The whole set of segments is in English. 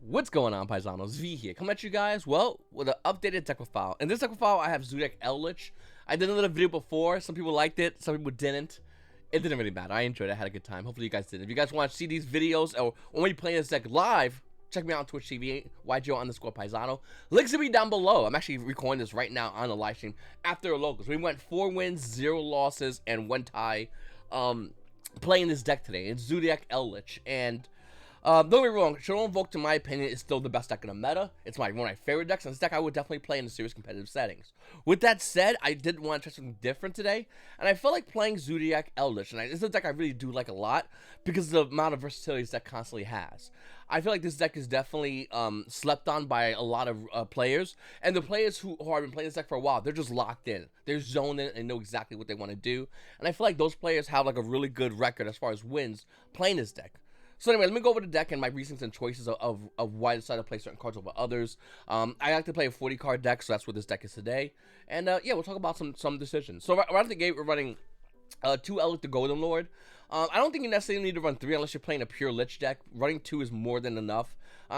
What's going on, Paisanos? V here, coming at you guys, well, with an updated deck file. In this deck file, I have Zoodiac Eldlich. I did another video before. Some people liked it, some people didn't. It didn't really matter. I enjoyed it. I had a good time. Hopefully you guys did. If you guys want to see these videos or when you play this deck live, check me out on Twitch TV, YGOPaisano. Links will be down below. I'm actually recording this right now on the live stream after the locals. We went 4 wins, 0 losses, and 1 tie playing this deck today. It's Zoodiac Eldlich. And don't get me wrong, Shadow Invoke, in my opinion, is still the best deck in the meta. It's one of my favorite decks, and this deck I would definitely play in the serious competitive settings. With that said, I did want to try something different today, and I felt like playing Zoodiac Eldlich, and this is a deck I really do like a lot because of the amount of versatility this deck constantly has. I feel like this deck is definitely slept on by a lot of players, and the players who have been playing this deck for a while, they're just locked in. They're zoned in and know exactly what they want to do, and I feel like those players have like a really good record as far as wins playing this deck. So anyway, let me go over the deck and my reasons and choices of why I decided to play certain cards over others. I like to play a 40 card deck, so that's what this deck is today. And yeah, we'll talk about some decisions. So right out of the gate, we're running 2 Eldlich the Golden Lord. I don't think you necessarily need to run 3 unless you're playing a pure Lich deck. Running 2 is more than enough.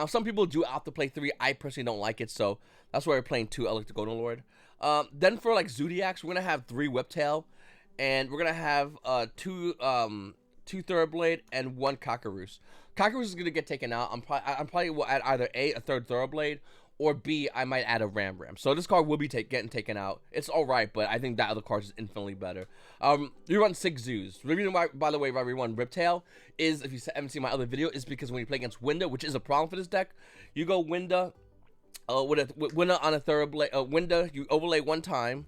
Some people do opt to play 3. I personally don't like it, so that's why we're playing 2 Eldlich the Golden Lord. Then for like Zoodiacs, we're gonna have 3 Whiptail, and we're gonna have 2 Thoroughblade and 1 Cockaroos. Cockaroos is gonna get taken out. I'm probably will add either a 3rd Thoroughblade, or B, I might add a Ram. So this card will be getting taken out. It's alright, but I think that other card is infinitely better. You run 6 Zoos. The reason why, by the way, why we run Riptail is, if you haven't seen my other video, is because when you play against Winda, which is a problem for this deck, you go Winda, with Winda on a Thoroughblade, Winda, you overlay 1 time,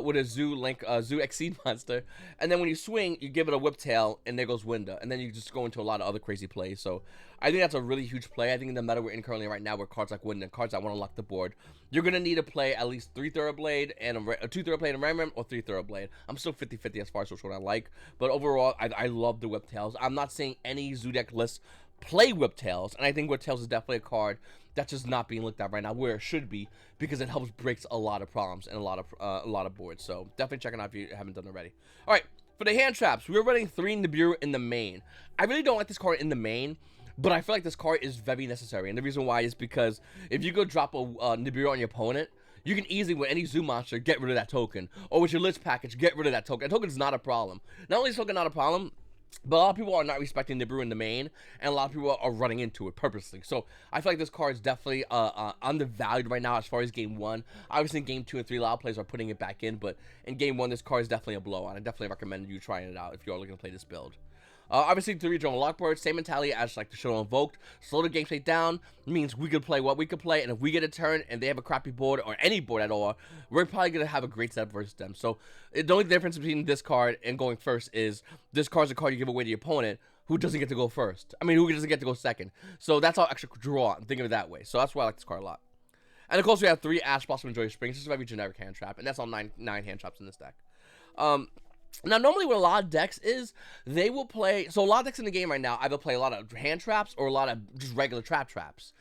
with a Zoo Exceed monster, and then when you swing, you give it a Whiptail, and there goes Winda, and then you just go into a lot of other crazy plays. So I think that's a really huge play. I think in the meta we're in currently right now, where cards like Winda and cards that want to lock the board, you're gonna need to play at least 3 Thoroughblade and a 2 Thoroughblade and Ram, or 3 Thoroughblade. I'm still 50-50 as far as which one I like, but overall, I love the Whiptails. I'm not seeing any Zoodiac lists play Whiptails, and I think Whiptails is definitely a card that's just not being looked at right now where it should be, because it helps breaks a lot of problems and a lot of boards. So definitely check it out if you haven't done already. All right, for the hand traps, we're running 3 Nibiru in the main. I really don't like this card in the main, but I feel like this card is very necessary, and the reason why is because if you go drop a Nibiru on your opponent, you can easily, with any Zoo monster, get rid of that token, or with your Lich package, get rid of that token. That token is not a problem. Not only is token not a problem, but a lot of people are not respecting Nibiru in the main, and a lot of people are running into it purposely. So I feel like this card is definitely undervalued right now as far as game 1. Obviously in game 2 and 3, a lot of players are putting it back in, but in game 1, this card is definitely a blowout. I definitely recommend you trying it out if you are looking to play this build. Obviously, 3 Drone Lockboard, same mentality as like the Shadow Invoked. Slow the game state down means we could play what we could play, and if we get a turn and they have a crappy board, or any board at all, we're probably going to have a great setup versus them. So the only difference between this card and going first is this card's a card you give away to your opponent, who doesn't get to go first. I mean, who doesn't get to go second. So that's how extra draw. Think of it that way. So that's why I like this card a lot. And of course, we have 3 Ash Blossom and Joy Springs. This is a very generic hand trap, and that's all 9 hand traps in this deck. Now, normally what a lot of decks is, they will play, so a lot of decks in the game right now either play a lot of hand traps or a lot of just regular traps.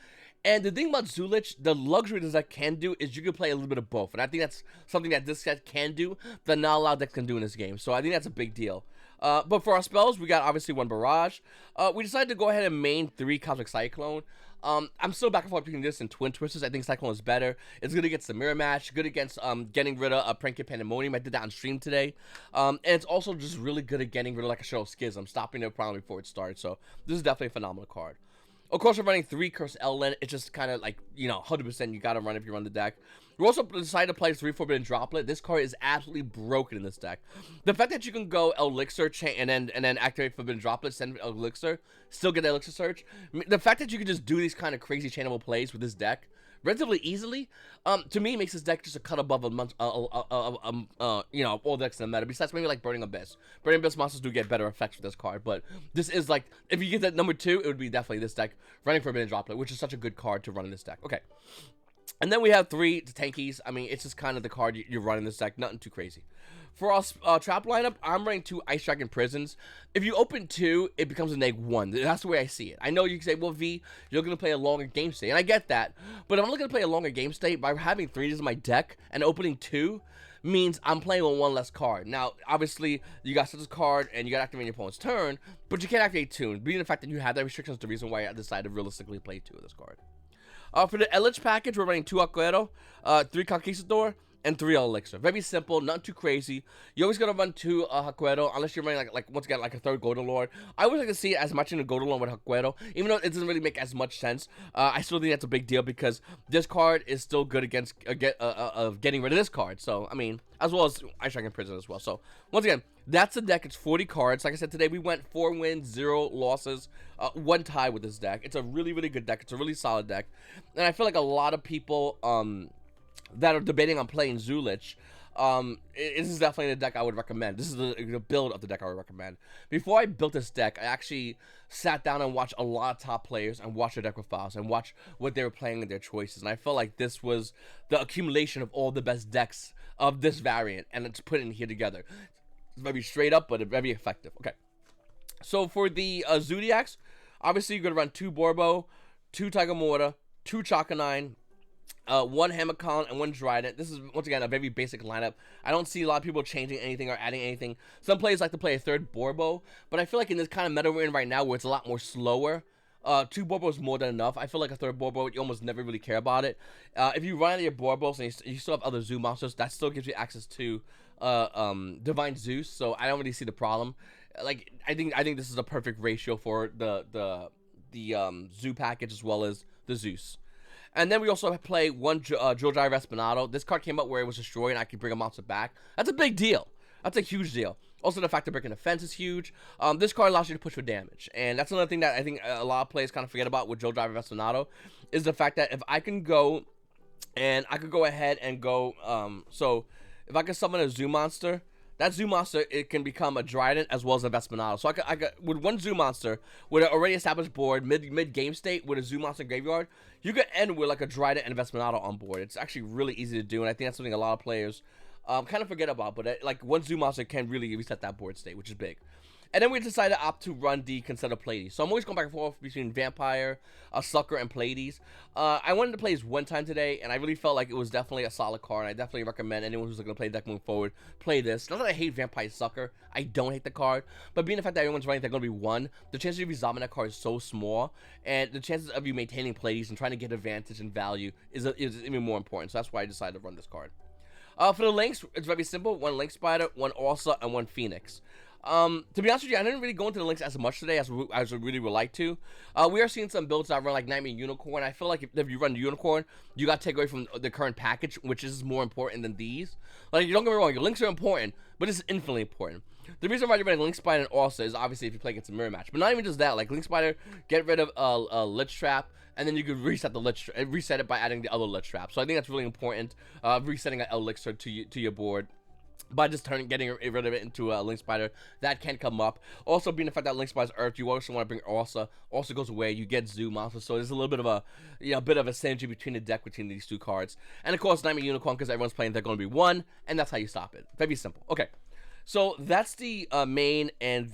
And the thing about Zoodiac, the luxury this deck can do is you can play a little bit of both. And I think that's something that this set can do that not a lot of decks can do in this game. So I think that's a big deal. But for our spells, we got obviously 1 Barrage. We decided to go ahead and main 3 Cosmic Cyclone. I'm still back and forth between this and Twin Twisters. I think Cyclone is better. It's good against the Mirror Match, good against getting rid of Pranky Pandemonium. I did that on stream today. And it's also just really good at getting rid of like a Shadow Schism, stopping the problem before it starts. So this is definitely a phenomenal card. Of course, we're running 3 Cursed Eldland. It's just kind of like, you know, 100% you got to run if you run the deck. We also decided to play 3 Forbidden Droplet. This card is absolutely broken in this deck. The fact that you can go Elixir and then activate Forbidden Droplet, send Elixir, still get the Elixir Search. The fact that you can just do these kind of crazy chainable plays with this deck relatively easily, to me, makes this deck just a cut above you know, all decks in the meta. Besides maybe like Burning Abyss. Burning Abyss monsters do get better effects with this card, but this is like, if you get that number 2, it would be definitely this deck running Forbidden Droplet, which is such a good card to run in this deck. Okay. And then we have 3 tankies. I mean, it's just kind of the card you're running this deck. Nothing too crazy. For our trap lineup, I'm running 2 Ice Dragon Prisons. If you open 2, it becomes a -1. That's the way I see it. I know you can say, well, V, you're going to play a longer game state. And I get that. But if I'm looking to play a longer game state, by having 3 as my deck and opening 2, means I'm playing on one less card. Now, obviously, you got such a card and you got to activate your opponent's turn, but you can't activate 2. Being the fact that you have that restriction is the reason why I decided to realistically play 2 of this card. For the Eldlich package, we're running 2 Acuero, 3 Conquistador, and 3 Elixir. Very simple, not too crazy. You always gotta run 2 Hakuero, unless you're running like once again like a 3rd Golden Lord. I always like to see it as much in a Golden Lord with Hakuero, even though it doesn't really make as much sense. I still think that's a big deal because this card is still good against getting rid of this card. So I mean, as well as Ice Dragon Prison as well. So once again, that's the deck. It's 40 cards. Like I said, today we went 4 wins, 0 losses, 1 tie with this deck. It's a really, really good deck. It's a really solid deck, and I feel like a lot of people that are debating on playing Zulich, this is definitely the deck I would recommend. This is the build of the deck I would recommend. Before I built this deck, I actually sat down and watched a lot of top players and watched their deck profiles and watched what they were playing and their choices. And I felt like this was the accumulation of all the best decks of this variant, and it's put in here together. It's very straight up, but very effective. Okay, so for the Zoodiacs, obviously you're going to run 2 Borbo, 2 Tiger Morta, 2 Chakanine, 1 Hammercon, and 1 Dryden. This is, once again, a very basic lineup. I don't see a lot of people changing anything or adding anything. Some players like to play a 3rd Borbo, but I feel like in this kind of meta we're in right now where it's a lot more slower, 2 Borbo is more than enough. I feel like a 3rd Borbo, you almost never really care about it. If you run out of your Borbos and you still have other Zoo monsters, that still gives you access to Divine Zeus, so I don't really see the problem. Like, I think this is a perfect ratio for the Zoo package as well as the Zeus. And then we also play 1 Joljai Respinato. This card came up where it was destroyed and I could bring a monster back. That's a big deal. That's a huge deal. Also, the fact that breaking the fence is huge. This card allows you to push for damage. And that's another thing that I think a lot of players kind of forget about with Joljai Respinato, is the fact that if I can go and I could go ahead and go, so if I can summon a Zoo monster, that Zoo monster, it can become a Dryden as well as a Vespinato. So I could with 1 Zoo monster with an already established board, mid game state with a Zoo monster graveyard, you could end with like a Dryden and a Vespinato on board. It's actually really easy to do, and I think that's something a lot of players kind of forget about. But like 1 Zoo monster can really reset that board state, which is big. And then we decided to opt to run the Consider Pleiades. So I'm always going back and forth between Vampire, Sucker, and Pleiades. I wanted to play this 1 time today, and I really felt like it was definitely a solid card. And I definitely recommend anyone who's looking to play the deck moving forward, play this. Not that I hate Vampire Sucker. I don't hate the card. But being the fact that everyone's running they're going to be 1, the chances of you zombing that card is so small. And the chances of you maintaining Pleiades and trying to get advantage and value is even more important. So that's why I decided to run this card. For the links, it's very simple. 1 Link Spider, 1 Ursa, and 1 Phoenix. To be honest with you, I didn't really go into the links as much today as I really would like to. We are seeing some builds that run like Nightmare Unicorn. I feel like if you run Unicorn, you got to take away from the current package, which is more important than these. Like, you don't get me wrong, your links are important, but it's infinitely important. The reason why you're running Link Spider and Ursa is obviously if you play against a mirror match. But not even just that, like Link Spider, get rid of Lich Trap, and then you could reset reset it by adding the other Lich Trap. So I think that's really important, resetting an Elixir to your board. By just getting rid of it into a Link Spider, that can come up. Also, being the fact that Link Spider's Earth, you also want to bring Ursa. Ursa goes away, you get Zoo monster, so there's a little bit of a, synergy between the deck between these 2 cards. And of course, Nightmare Unicorn, because everyone's playing, they're going to be 1, and that's how you stop it. Very simple. Okay, so that's the main and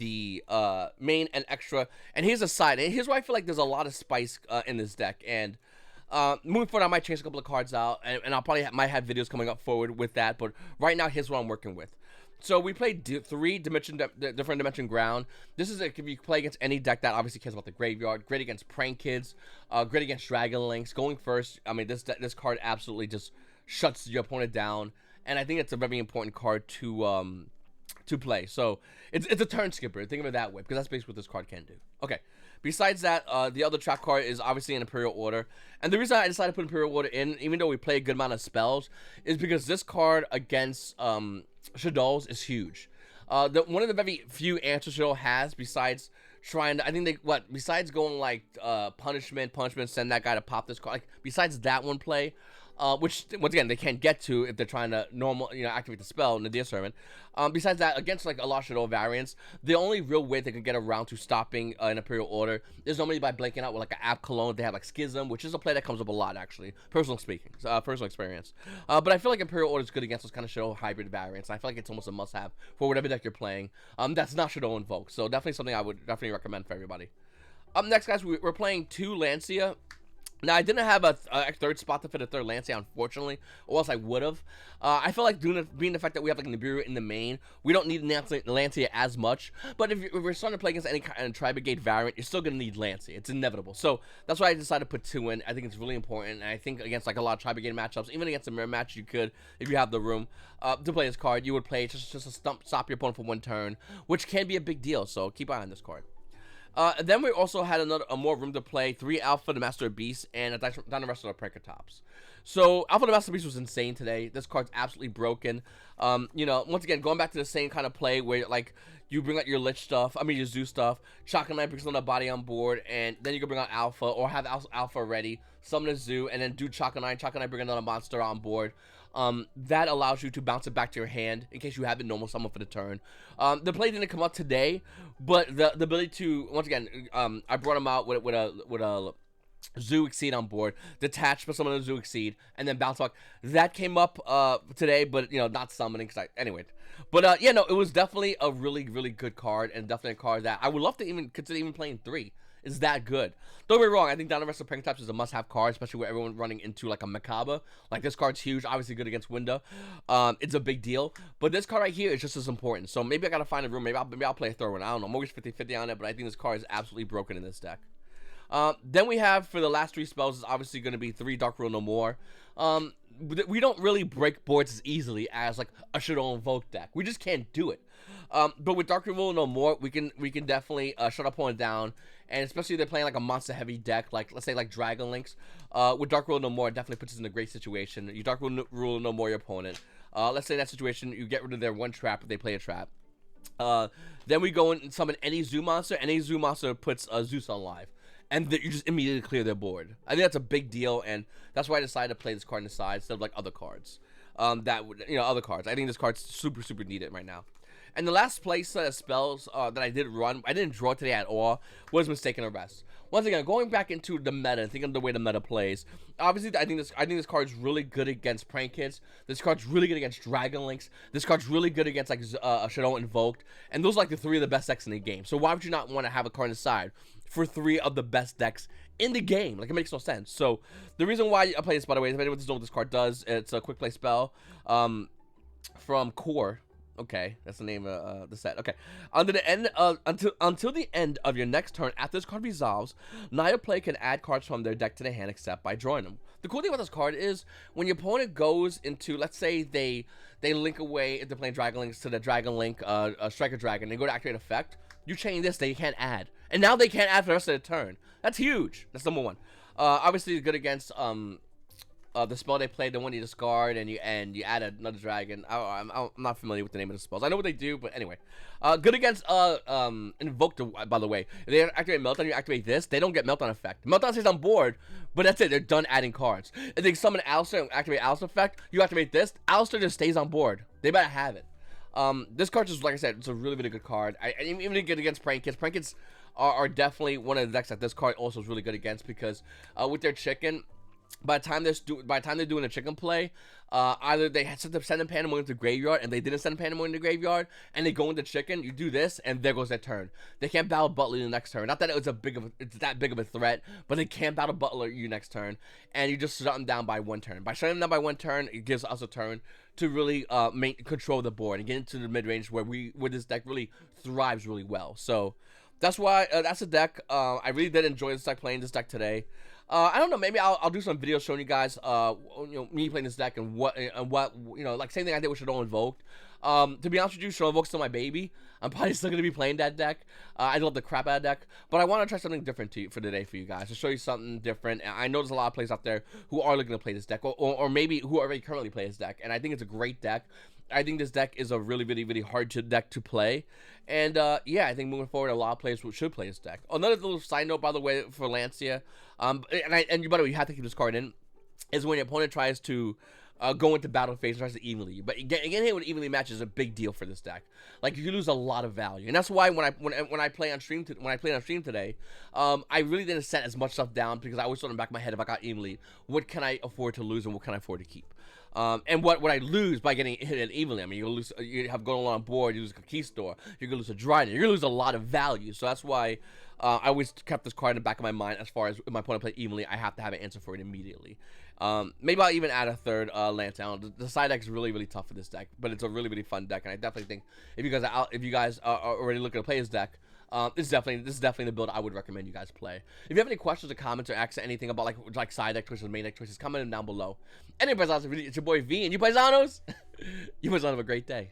extra. And here's a side. And here's why I feel like there's a lot of spice in this deck. And moving forward, I might change a couple of cards out, and I'll probably might have videos coming up forward with that. But right now, here's what I'm working with. So we played 3 different dimension ground. This is if you play against any deck that obviously cares about the graveyard. Great against Prank Kids. Great against Dragon Links. Going first, I mean this card absolutely just shuts your opponent down, and I think it's a very important card to play. So it's a turn skipper. Think of it that way, because that's basically what this card can do. Okay. Besides that, the other trap card is obviously an Imperial Order. And the reason I decided to put Imperial Order in, even though we play a good amount of spells, is because this card against Shadows is huge. One of the very few answers Shadow has, besides trying to, I think besides going like punishment, send that guy to pop this card, like besides that one play, which once again they can't get to if they're trying to activate the spell in the Deer Servant. Besides that, against like a lot of Shadow variants, the only real way they can get around to stopping an Imperial Order is normally by blanking out with like an App Cologne. They have like Schism, which is a play that comes up a lot actually, personal experience. But I feel like Imperial Order is good against those kind of Shadow hybrid variants. I feel like it's almost a must-have for whatever deck you're playing. That's not Shadow Invoke, so definitely something I would definitely recommend for everybody. Up next, guys, we're playing 2 Lancia. Now, I didn't have a third spot to fit a third Lancia, unfortunately, or else I would have. I feel like being the fact that we have like an Nibiru in the main, we don't need Lancia as much. But if we're starting to play against any kind of Tri-Brigade variant, you're still going to need Lancia. It's inevitable. So that's why I decided to put 2 in. I think it's really important. And I think against like a lot of Tri-Brigade matchups, even against a mirror match, you could, if you have the room to play this card, you would play just to stop your opponent for 1 turn, which can be a big deal. So keep an eye on this card. Then we also had a more room to play 3 Alpha, the Master of Beast, and down the rest of the Pranker-Tops. So Alpha, the Master of Beast was insane today. This card's absolutely broken. You know, once again, going back to the same kind of play where like you bring out your Lich stuff, your Zoo stuff, Chaka Knight brings another body on board, and then you can bring out Alpha or have Alpha ready, summon a Zoo, and then do Chaka Knight bring another monster on board. That allows you to bounce it back to your hand in case you have it normal summon for the turn. The play didn't come out today, but the ability to, once again, I brought him out with a Zoo Exceed on board, detach for summon a Zoo Exceed, and then bounce back. That came up today, but you know, not summoning. Anyway, but yeah, no, it was definitely a really, really good card, and definitely a card that I would love to even consider playing 3. It's that good. Don't get me wrong, I think Down the Rest of Pranker-Tops is a must-have card, especially with everyone running into like a Macabre. Like, this card's huge, obviously good against Window. It's a big deal. But this card right here is just as important. So maybe I gotta find a room. Maybe I'll play a third one. I don't know. I'm always 50-50 on it, but I think this card is absolutely broken in this deck. Then we have, for the last 3 spells, is obviously going to be 3 Dark Rule No More. We don't really break boards as easily as like a Shadow Invoke deck. We just can't do it. But with Dark Rule No More, we can definitely shut opponent down, and especially if they're playing like a monster heavy deck, like let's say like Dragon Links. With Dark Rule No More, it definitely puts us in a great situation. You Dark Rule No More your opponent. Let's say in that situation, you get rid of their 1 trap if they play a trap. Then we go and summon any Zoo monster. Any Zoo monster puts Zeus on live, and you just immediately clear their board. I think that's a big deal, and that's why I decided to play this card on the side instead of like other cards. Other cards. I think this card's super needed right now. And the last play set of spells that I did run, I didn't draw today at all, was Mistaken Arrest. Once again, going back into the meta and thinking of the way the meta plays, obviously I think this card's really good against Prank Kids. This card's really good against Dragon Links. This card's really good against like Shadow Invoked, and those are like the 3 of the best decks in the game. So why would you not want to have a card on the side for 3 of the best decks in the game? Like, it makes no sense. So the reason why I play this, by the way, if anyone doesn't know what this card does, it's a quick play spell from Core. Okay, that's the name of the set. Okay, until the end of your next turn, after this card resolves, neither player can add cards from their deck to their hand except by drawing them. The cool thing about this card is when your opponent goes into, let's say they link away, if they're playing Dragon Links, to the Dragon Link Striker Dragon, they go to activate effect, you chain this, they can't add, and now they can't add for the rest of the turn. That's huge. That's number 1. Obviously good against the spell they played, the one you discard, and you add another dragon. I'm not familiar with the name of the spells. I know what they do, but anyway. Good against Invoke, by the way. If they activate Meltdown, you activate this, they don't get Meltdown effect. Meltdown stays on board, but that's it. They're done adding cards. If they summon Alistair and activate Alistair effect, you activate this, Alistair just stays on board. They better have it. This card just, like I said, it's a really good card. Even good against Prank Kids. Prank Kids are definitely one of the decks that this card also is really good against, because with their chicken, by the time they're doing a chicken play, either they send a Pandemonium into the graveyard, and they didn't send a Pandemonium into the graveyard, and they go into chicken, you do this, and there goes their turn. They can't battle Butler the next turn. Not that it's that big of a threat, but they can't battle Butler you next turn, and you just shut them down by 1 turn. By shutting them down by 1 turn, it gives us a turn to really control the board and get into the mid range where this deck really thrives really well. So that's why that's a deck. I really did enjoy this deck, playing this deck today. I don't know, maybe I'll do some videos showing you guys, me playing this deck and what, like same thing I did with Shadow Invoked. To be honest with you, Shadow Invoke's still my baby. I'm probably still going to be playing that deck. I love the crap out of that deck, but I want to try something different for today for you guys, to show you something different. I know there's a lot of players out there who are looking to play this deck, or maybe who already currently play this deck, and I think it's a great deck. I think this deck is a really hard deck to play, and yeah, I think moving forward, a lot of players should play this deck. Another little side note, by the way, for Lancia, and by the way, you have to keep this card in, is when your opponent tries to go into battle phase and tries to evenly, but getting hit with evenly match is a big deal for this deck. Like, you lose a lot of value, and that's why when I play on stream today, I really didn't set as much stuff down, because I always thought in the back of my head, if I got evenly, what can I afford to lose and what can I afford to keep? And what I lose by getting hit evenly? I mean, you have going on board, you lose a Conquistador, you're gonna lose a Dryden, you're gonna lose a lot of value. So that's why I always kept this card in the back of my mind. As far as if my opponent play evenly, I have to have an answer for it immediately. Maybe I'll even add a third Lance Allen. The side deck is really tough for this deck, but it's a really fun deck, and I definitely think if you guys are already looking to play this deck, this is definitely the build I would recommend you guys play. If you have any questions or comments or ask anything about like side deck choices, main deck choices, comment them down below. Anyway, it's your boy V, and you paisanos, you guys have a great day.